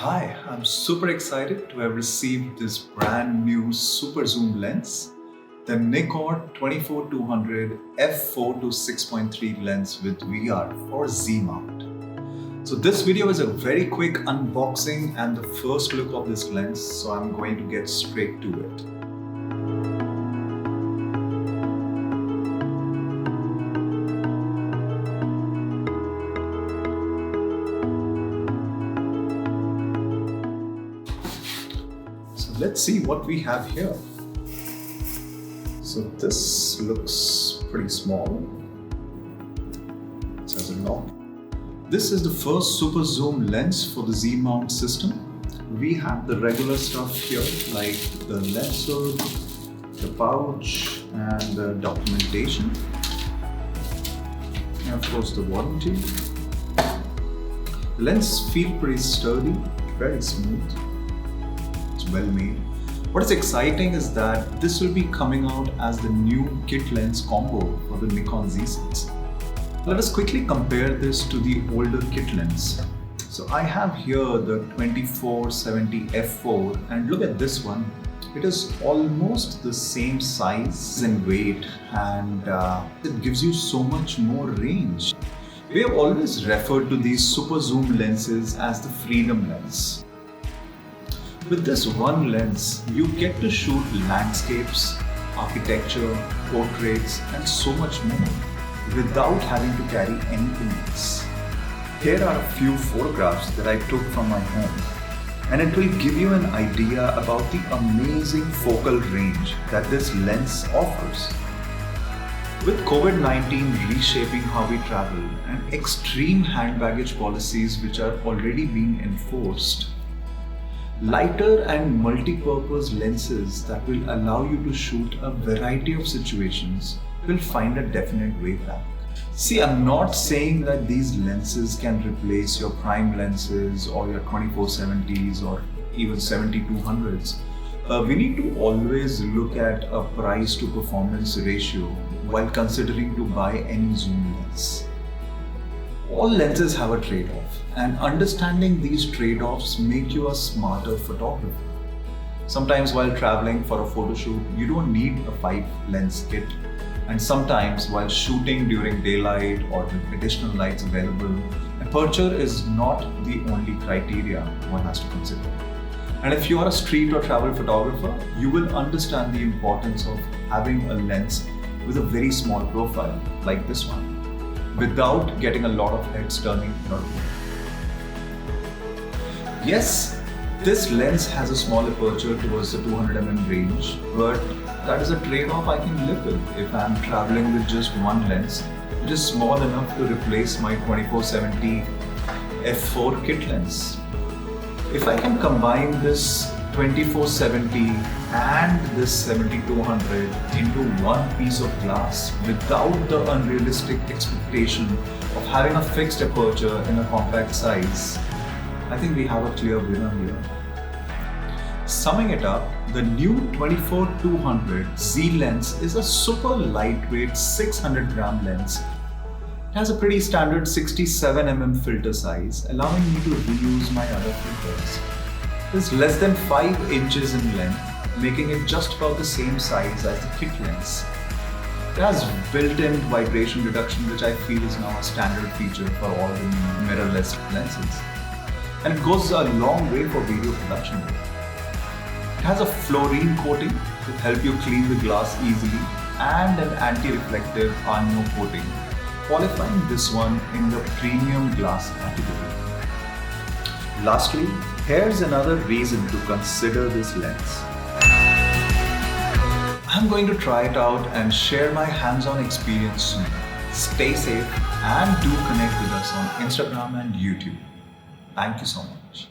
Hi, I'm super excited to have received this brand new super zoom lens, the NIKKOR 24-200 f4 to 6.3 lens with VR for Z mount. So this video is a very quick unboxing and the first look of this lens, so I'm going to get straight to it. Let's see what we have here. So this looks pretty small. It has a lock. This is the first super zoom lens for the Z mount system. We have the regular stuff here like the lens hood, the pouch and the documentation. And of course the warranty. The lens feels pretty sturdy, very smooth. Well made. What is exciting is that this will be coming out as the new kit lens combo for the Nikon Z sets. Let us quickly compare this to the older kit lens. So I have here the 24-70 f4 and look at this one. It is almost the same size and weight and it gives you so much more range. We have always referred to these super zoom lenses as the freedom lens. With this one lens, you get to shoot landscapes, architecture, portraits, and so much more without having to carry anything else. Here are a few photographs that I took from my home, and it will give you an idea about the amazing focal range that this lens offers. With COVID-19 reshaping how we travel and extreme hand baggage policies which are already being enforced, lighter and multi-purpose lenses that will allow you to shoot a variety of situations will find a definite way back. See, I'm not saying that these lenses can replace your prime lenses or your 24-70s or even 70-200s. We need to always look at a price to performance ratio while considering to buy any zoom lens. All lenses have a trade-off, and understanding these trade-offs make you a smarter photographer. Sometimes while traveling for a photo shoot, you don't need a 5-lens kit, and sometimes while shooting during daylight or with additional lights available, aperture is not the only criteria one has to consider. And if you are a street or travel photographer, you will understand the importance of having a lens with a very small profile like this one, without getting a lot of heads turning your way. Yes, this lens has a small aperture towards the 200mm range, but that is a trade-off I can live with if I am traveling with just one lens, which is small enough to replace my 24-70 f4 kit lens. If I can combine this 24-70 and this 70-200 into one piece of glass without the unrealistic expectation of having a fixed aperture in a compact size, I think we have a clear winner here. Summing it up, the new 24-200 Z lens is a super lightweight 600-gram lens. It has a pretty standard 67mm filter size, allowing me to reuse my other filters. It is less than 5 inches in length, making it just about the same size as the kit lens. It has built-in vibration reduction, which I feel is now a standard feature for all the mirrorless lenses. And it goes a long way for video production. It has a fluorine coating to help you clean the glass easily and an anti-reflective Arno coating, qualifying this one in the premium glass category. Lastly, here's another reason to consider this lens. I'm going to try it out and share my hands-on experience soon. Stay safe and do connect with us on Instagram and YouTube. Thank you so much.